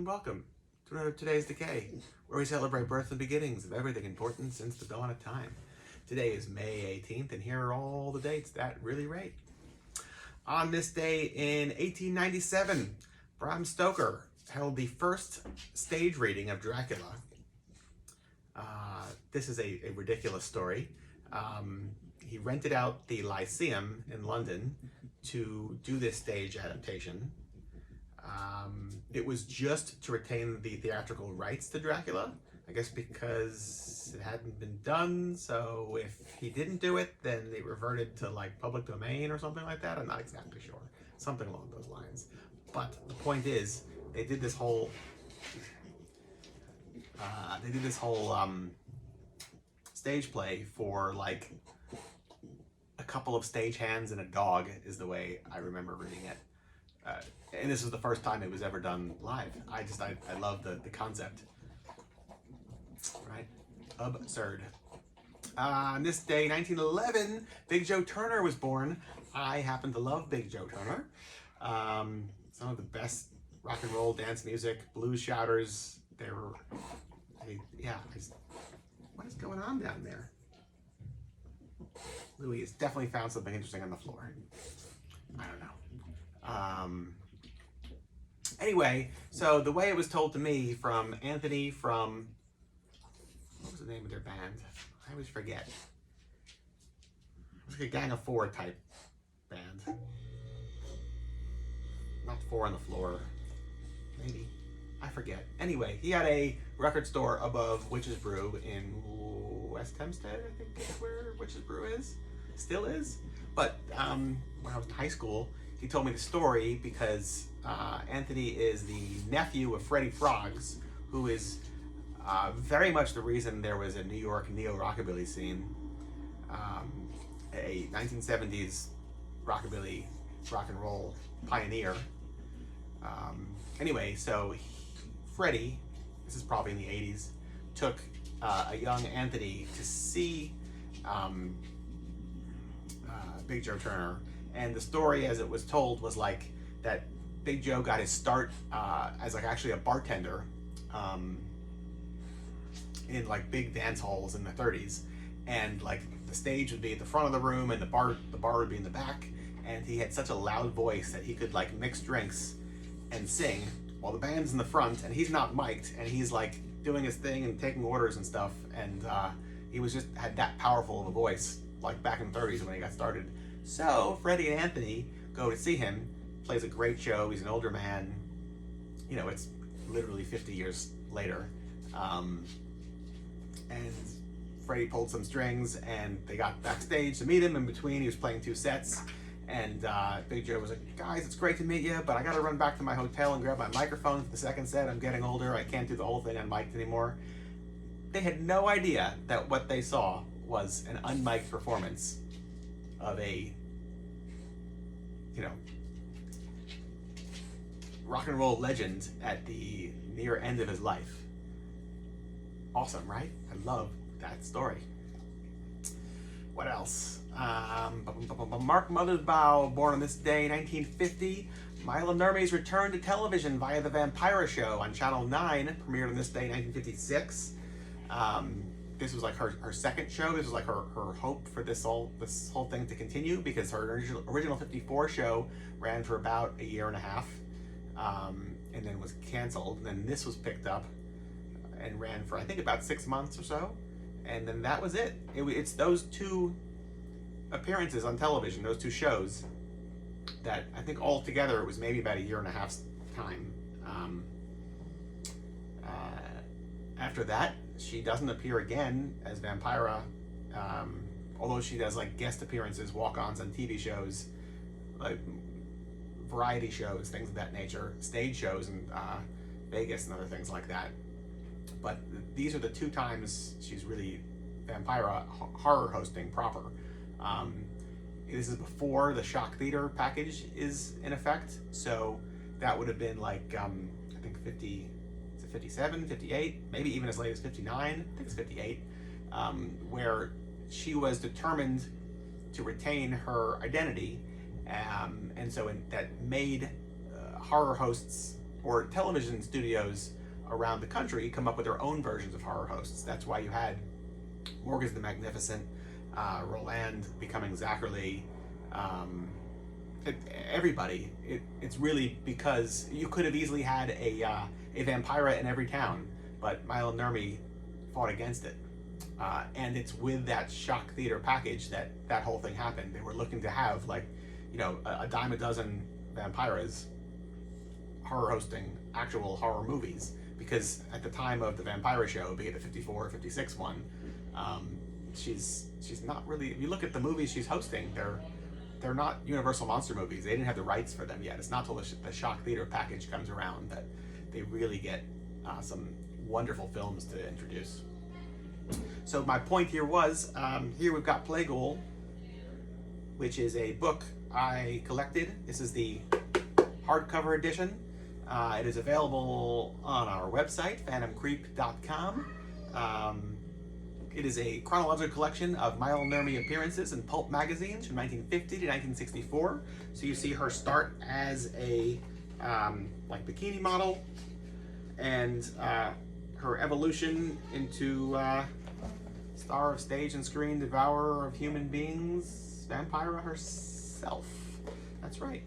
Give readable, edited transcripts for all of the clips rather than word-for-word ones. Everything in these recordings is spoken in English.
and welcome to another Today's Decay, where we celebrate births and beginnings of everything important since the dawn of time. Today is May 18th, and here are all the dates that really rate. On this day in 1897, Bram Stoker held the first stage reading of Dracula. This is a ridiculous story. He rented out the Lyceum in London to do this stage adaptation. It was just to retain the theatrical rights to Dracula, I guess because it hadn't been done, so if he didn't do it, then it reverted to like public domain or something like that. I'm not exactly sure. Something along those lines. But the point is, they did this whole stage play for like a couple of stagehands and a dog is the way I remember reading it. And this was the first time it was ever done live. I love the concept. Right? Absurd. On this day, 1911, Big Joe Turner was born. I happen to love Big Joe Turner. Some of the best rock and roll dance music, blues shouters. What is going on down there? Louis has definitely found something interesting on the floor. I don't know. Anyway, so the way it was told to me from Anthony from, what was the name of their band? I always forget. It was like a Gang of Four type band. Not Four on the Floor. Maybe. I forget. Anyway, he had a record store above Witch's Brew in West Hempstead, I think is where Witch's Brew is. Still is. But when I was in high school, he told me the story because Anthony is the nephew of Freddie Froggs, who is very much the reason there was a New York neo-rockabilly scene, a 1970s rockabilly rock and roll pioneer. Anyway, so Freddie, this is probably in the 80s, took a young Anthony to see Big Joe Turner. And the story as it was told was like that Big Joe got his start as like actually a bartender in like big dance halls in the 30s. And like the stage would be at the front of the room and the bar would be in the back. And he had such a loud voice that he could like mix drinks and sing while the band's in the front and he's not mic'd and he's like doing his thing and taking orders and stuff. And he was just had that powerful of a voice like back in the 30s when he got started. So Freddie and Anthony go to see him. Plays a great show. He's an older man. You know, it's literally 50 years later. And Freddie pulled some strings and they got backstage to meet him. In between, he was playing 2 sets. And Big Joe was like, guys, it's great to meet you, but I got to run back to my hotel and grab my microphone for the second set. I'm getting older. I can't do the whole thing unmiked anymore. They had no idea that what they saw was an unmiked performance of a, you know, rock and roll legend at the near end of his life. Awesome, right? I love that story. What else? Mark Mothersbaugh, born on this day, 1950. Mila Nurmi's return to television via The Vampira Show on Channel 9, premiered on this day, 1956. This was like her second show. This was like her hope for this whole thing to continue because her original 54 show ran for about a year and a half and then was canceled. And then this was picked up and ran for I think about 6 months or so. And then that was it. It's those 2 appearances on television, those 2 shows, that I think all together it was maybe about a year and a half's time. After that, she doesn't appear again as Vampira, although she does like guest appearances, walk-ons on TV shows, like variety shows, things of that nature, stage shows in Vegas and other things like that. But these are the 2 times she's really Vampira horror hosting proper. This is before the Shock Theater package is in effect, so that would have been like I think 57, 58, maybe even as late as 59, I think it's 58, where she was determined to retain her identity, and so that made horror hosts or television studios around the country come up with their own versions of horror hosts. That's why you had Morgus the Magnificent, Roland becoming Zachary. Everybody. It's really because you could have easily had a vampira in every town, but Milo Nurmi fought against it. And it's with that shock theater package that whole thing happened. They were looking to have, like, you know, a dime a dozen vampiras horror hosting actual horror movies, because at the time of the Vampira show, be it the 54 or 56 one, she's not really, if you look at the movies she's hosting, they're not Universal monster movies. They didn't have the rights for them yet. It's not till the shock theater package comes around that they really get some wonderful films to introduce. So my point here was, here we've got Playghoul, which is a book I collected. This is the hardcover edition. It is available on our website, phantomcreep.com. It is a chronological collection of Milo Nurmi appearances in pulp magazines from 1950 to 1964. So you see her start as a like bikini model, and her evolution into star of stage and screen, devourer of human beings, vampira herself. That's right.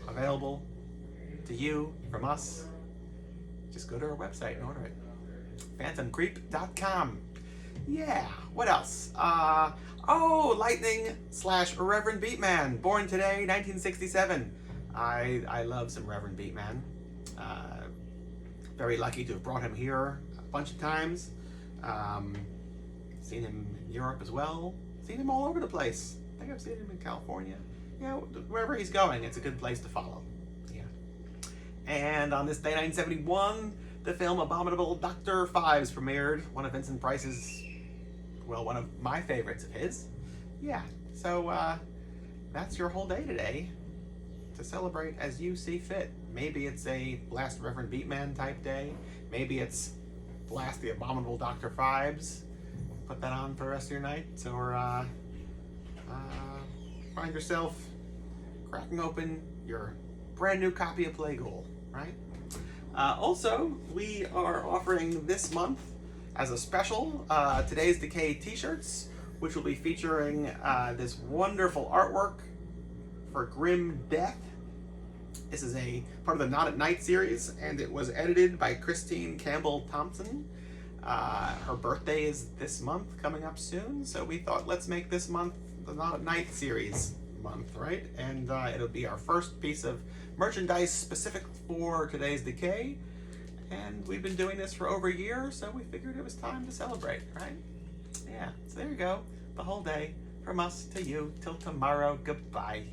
Available to you from us. Just go to our website and order it. phantomcreep.com. Yeah, what else? Lightning / Reverend Beatman, born today, 1967. I love some Reverend Beatman. Very lucky to have brought him here a bunch of times. Seen him in Europe as well. Seen him all over the place. I think I've seen him in California. Yeah, wherever he's going, it's a good place to follow. Yeah. And on this day, 1971, the film Abominable Dr. Fives premiered. One of Vincent Price's, well, one of my favorites of his. Yeah, so that's your whole day today to celebrate as you see fit. Maybe it's a Blast Reverend Beatman type day. Maybe it's Blast the Abominable Dr. Fives. Put that on for the rest of your night. Or find yourself cracking open your brand new copy of Playghoul, right? Also, we are offering this month as a special Today's Decay t-shirts, which will be featuring this wonderful artwork for Grim Death. This is a part of the Not at Night series, and it was edited by Christine Campbell Thompson. Her birthday is this month, coming up soon, so we thought, let's make this month the Not at Night series month, right? And it'll be our first piece of merchandise specific for Today's Decay. And we've been doing this for over a year, so we figured it was time to celebrate, right? Yeah, so there you go. The whole day, from us to you, till tomorrow, goodbye.